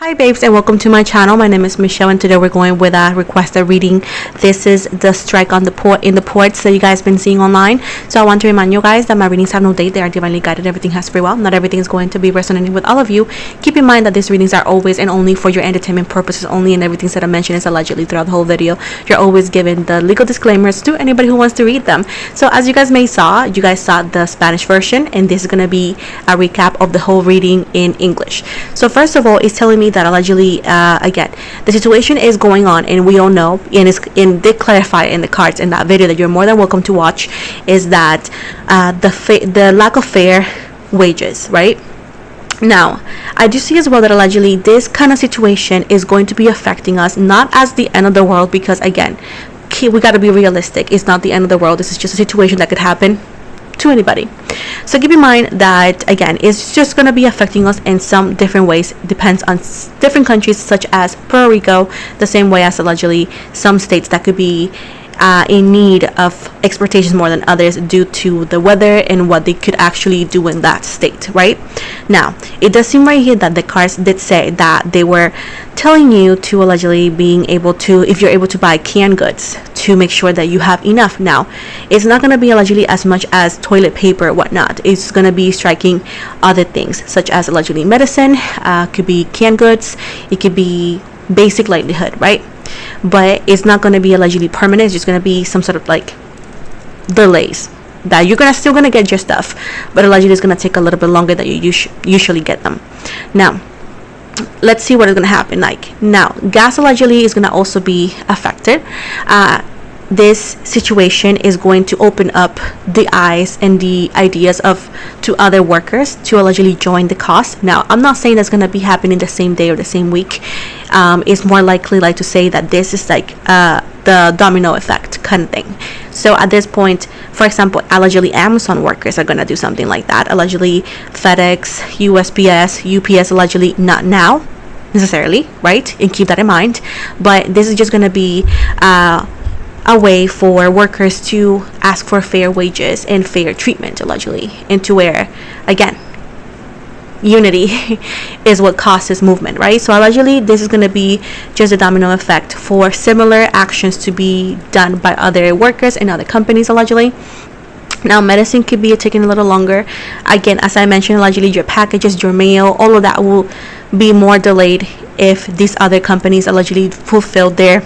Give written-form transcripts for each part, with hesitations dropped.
Hi babes, and welcome to my channel. My name is Michelle, and today we're going with a requested reading. This is the strike on the port in the ports that you guys been seeing online. So I want to remind you guys that my readings have no date. They are divinely guided. Everything has free will. Not everything is going to be resonating with all of you. Keep in mind that these readings are always and only for your entertainment purposes only, and everything that I mention is allegedly throughout the whole video. You're always given the legal disclaimers to anybody who wants to read them. So as you guys saw the Spanish version, and this is going to be a recap of the whole reading in English. So first of all, it's telling me that allegedly again the situation is going on, and we all know, and they clarify in the cards in that video that you're more than welcome to watch, is that the lack of fair wages, right? Now, I do see as well that allegedly this kind of situation is going to be affecting us, not as the end of the world, because again, we got to be realistic. It's not the end of the world. This is just a situation that could happen to anybody. So keep in mind that again, it's just going to be affecting us in some different ways. Depends on different countries, such as Puerto Rico, the same way as allegedly some states that could be in need of exportations more than others due to the weather and what they could actually do in that state, right? Now, it does seem right here that the cards did say that they were telling you to allegedly being able to, if you're able to buy canned goods, to make sure that you have enough. Now, it's not going to be allegedly as much as toilet paper or whatnot. It's going to be striking other things, such as allegedly medicine, could be canned goods, it could be basic livelihood, right? But it's not going to be allegedly permanent. It's just going to be some sort of like delays that you're still gonna get your stuff, but allegedly it's going to take a little bit longer than you usually get them. Now, let's see what is going to happen. Like, now gas allegedly is going to also be affected. This situation is going to open up the eyes and the ideas to other workers to allegedly join the cause. Now, I'm not saying that's going to be happening the same day or the same week. It's more likely like to say that this is like the domino effect kind of thing. So at this point, for example, allegedly Amazon workers are going to do something like that. Allegedly FedEx, USPS, UPS, allegedly not now necessarily, right? And keep that in mind. But this is just going to be a way for workers to ask for fair wages and fair treatment, allegedly, and to where, again, unity is what causes movement, right? So allegedly this is going to be just a domino effect for similar actions to be done by other workers and other companies, allegedly. Now, medicine could be taking a little longer. Again, as I mentioned, allegedly your packages, your mail, all of that will be more delayed if these other companies allegedly fulfill their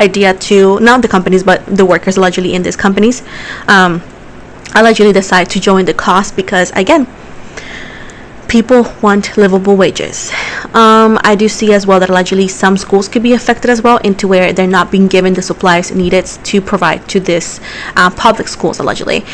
idea to, not the companies but the workers allegedly in these companies allegedly decide to join the cause, because again, people want livable wages. I do see as well that allegedly some schools could be affected as well, into where they're not being given the supplies needed to provide to this public schools. Allegedly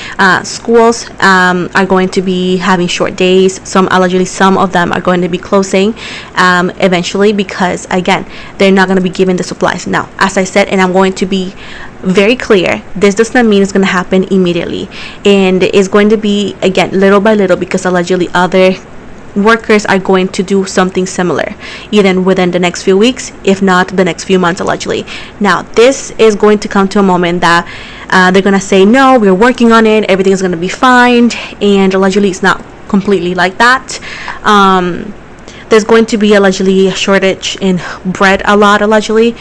schools are going to be having short days. Some of them are going to be closing eventually, because again, they're not going to be given the supplies. Now, as I said, and I'm going to be very clear, this does not mean it's going to happen immediately, and it's going to be again little by little, because allegedly other workers are going to do something similar either within the next few weeks, if not the next few months, allegedly. Now, this is going to come to a moment that they're going to say, no, we're working on it, everything is going to be fine, and allegedly it's not completely like that. There's going to be allegedly a shortage in bread a lot, allegedly,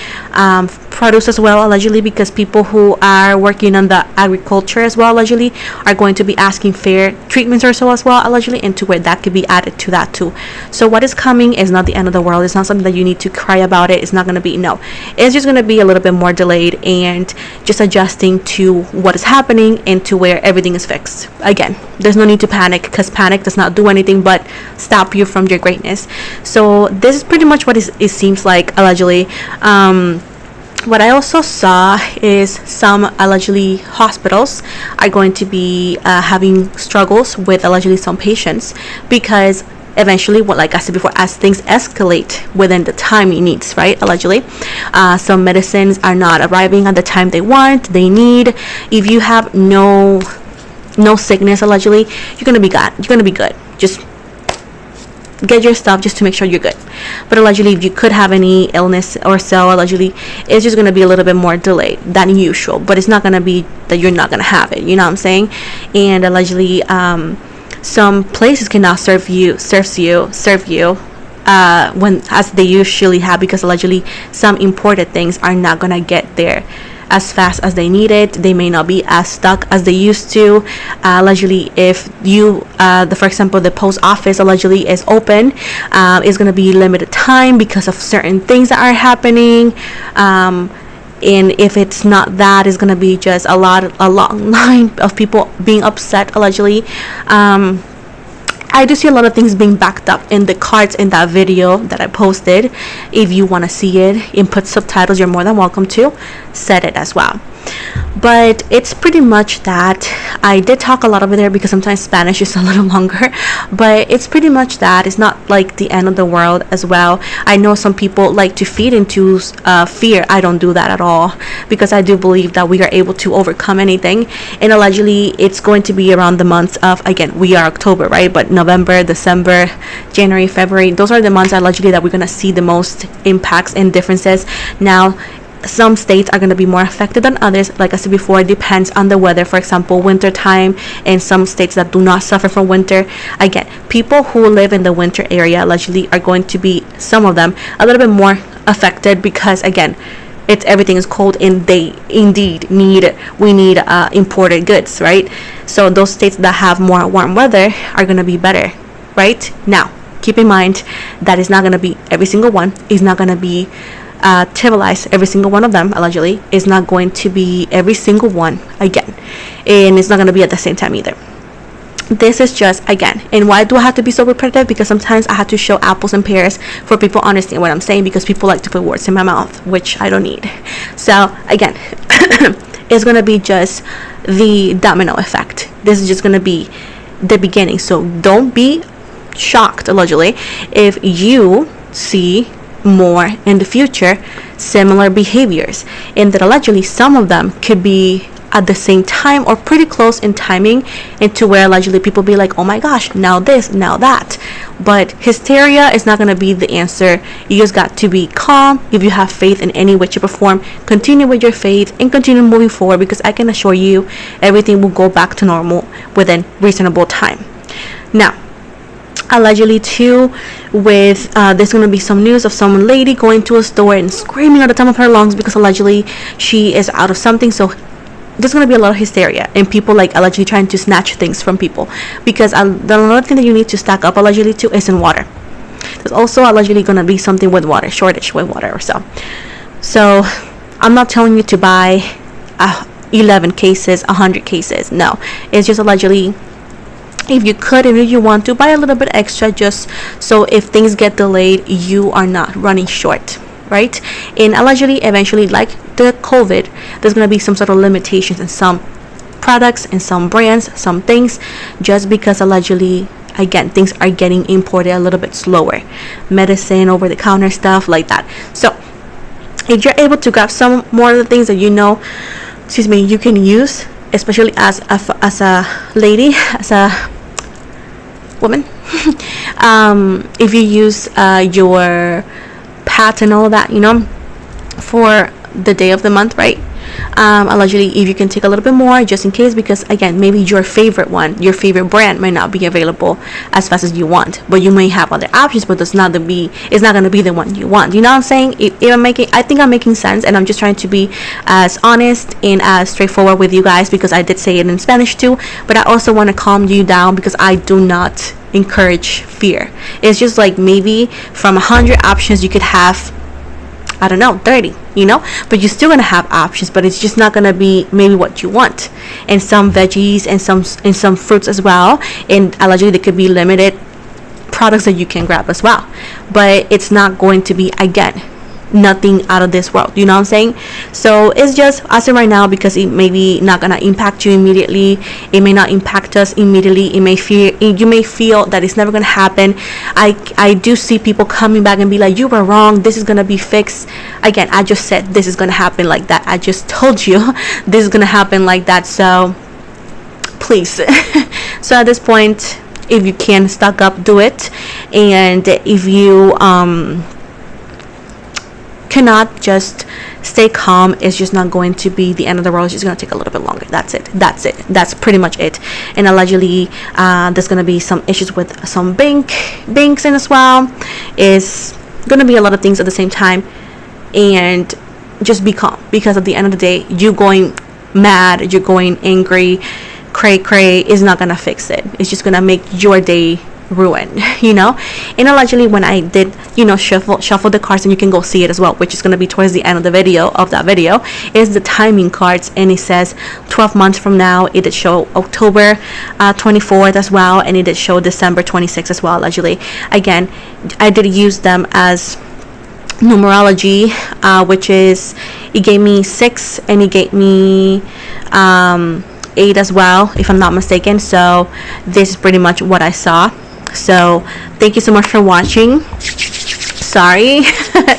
produce as well, allegedly, because people who are working on the agriculture as well, allegedly, are going to be asking fair treatments or so as well, allegedly, and to where that could be added to that too. So what is coming is not the end of the world. It's not something that you need to cry about it. It's not going to be, no, it's just going to be a little bit more delayed and just adjusting to what is happening and to where everything is fixed. Again, there's no need to panic, because panic does not do anything but stop you from your greatness. So this is pretty much what it seems like, allegedly. What I also saw is some allegedly hospitals are going to be having struggles with allegedly some patients, because eventually, like I said before, as things escalate within the time it needs, right? Allegedly, some medicines are not arriving at the time they need. If you have no sickness, allegedly, you're gonna be good. Just get your stuff just to make sure you're good. But allegedly, if you could have any illness or so, allegedly, it's just going to be a little bit more delayed than usual, but it's not going to be that you're not going to have it, you know what I'm saying? And allegedly some places cannot serve you when as they usually have, because allegedly some imported things are not gonna get there as fast as they need it. They may not be as stuck as they used to. Allegedly, if you for example, the post office allegedly is open, it's going to be limited time because of certain things that are happening, and if it's not that, it's going to be just a long line of people being upset allegedly. I do see a lot of things being backed up in the cards in that video that I posted. If you want to see it and put subtitles, you're more than welcome to set it as well. But it's pretty much that. I did talk a lot over there because sometimes Spanish is a little longer, but it's pretty much that. It's not like the end of the world as well. I know some people like to feed into fear. I don't do that at all, because I do believe that we are able to overcome anything. And allegedly it's going to be around the months of, again, we are October, right? But November, December, January, February, those are the months allegedly that we're going to see the most impacts and differences. Now, some states are going to be more affected than others. Like I said before, it depends on the weather. For example, winter time in some states that do not suffer from winter. Again, people who live in the winter area allegedly are going to be, some of them, a little bit more affected, because again, everything is cold and we need imported goods, right? So those states that have more warm weather are going to be better, right? Now, keep in mind that it's not going to be every single one. It's not going to be trivialize every single one of them. Allegedly is not going to be every single one again, and it's not going to be at the same time either. This is just, again, and why do I have to be so repetitive? Because sometimes I have to show apples and pears for people to understand what I'm saying, because people like to put words in my mouth, which I don't need. So again, it's going to be just the domino effect. This is just going to be the beginning. So don't be shocked allegedly if you see more in the future similar behaviors, and that allegedly some of them could be at the same time or pretty close in timing, into where allegedly people be like, oh my gosh, now this, now that. But hysteria is not going to be the answer. You just got to be calm. If you have faith in any way, shape, or form, continue with your faith and continue moving forward, because I can assure you everything will go back to normal within reasonable time. Now, allegedly too, with there's going to be some news of some lady going to a store and screaming at the top of her lungs because allegedly she is out of something. So there's going to be a lot of hysteria and people like allegedly trying to snatch things from people, because the another thing that you need to stack up allegedly too is in water. There's also allegedly going to be something with water, shortage with water or so. So I'm not telling you to buy 11 cases, 100 cases. No, it's just allegedly, if you could and if you want to, buy a little bit extra, just so if things get delayed, you are not running short, right? And allegedly, eventually, like the COVID, there's going to be some sort of limitations in some products and some brands, some things, just because allegedly, again, things are getting imported a little bit slower. Medicine, over-the-counter stuff like that. So if you're able to grab some more of the things that you know, you can use, especially as a lady, as a woman, if you use your pat and all that, for the day of the month, right? Allegedly, if you can take a little bit more just in case, because again, maybe your favorite brand might not be available as fast as you want, but you may have other options, but it's not going to be the one you want. You know what I'm saying? I think I'm making sense, and I'm just trying to be as honest and as straightforward with you guys, because I did say it in Spanish too, but I also want to calm you down, because I do not encourage fear. It's just like, maybe from 100 options you could have, I don't know, 30, but you're still gonna have options, but it's just not gonna be maybe what you want. And some veggies and some fruits as well, and allegedly there could be limited products that you can grab as well, but it's not going to be, again, nothing out of this world. You know what I'm saying? So it's just as of right now, because it may be not gonna impact you immediately. It may not impact us immediately. You may feel that it's never gonna happen. I do see people coming back and be like, you were wrong, this is gonna be fixed. Again, I just said this is gonna happen like that. I just told you this is gonna happen like that. So please. So at this point, if you can stock up, do it. And if you cannot just stay calm. It's just not going to be the end of the world. It's just going to take a little bit longer. That's pretty much it. And allegedly there's going to be some issues with some banks in as well. It's going to be a lot of things at the same time. And just be calm, because at the end of the day, you going mad, you're going angry, cray is not gonna fix it. It's just gonna make your day ruined, you know. And allegedly, when I did, you know, shuffle the cards, and you can go see it as well, which is gonna be towards the end of the video, is the timing cards. And it says 12 months from now. It did show October 24th as well, and it did show December 26th as well, allegedly. Again, I did use them as numerology, which is, it gave me 6 and it gave me 8 as well, if I'm not mistaken. So this is pretty much what I saw. So thank you so much for watching. Sorry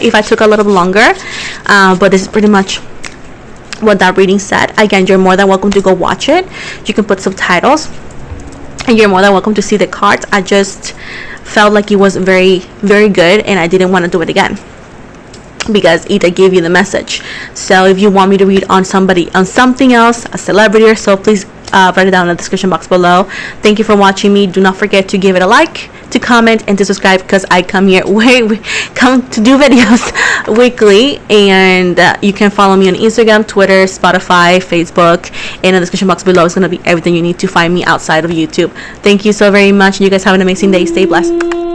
if I took a little longer, but this is pretty much what that reading said. Again, you're more than welcome to go watch it. You can put subtitles, and you're more than welcome to see the cards. I just felt like it was very, very good, and I didn't want to do it again, because either gave you the message. So if you want me to read on somebody, on something else, a celebrity or so, please write it down in the description box below. Thank you for watching me. Do not forget to give it a like, to comment, and to subscribe, because I come here come to do videos weekly. And you can follow me on Instagram, Twitter, Spotify, Facebook, and in the description box below is going to be everything you need to find me outside of YouTube. Thank you so very much. You guys have an amazing day. Stay blessed.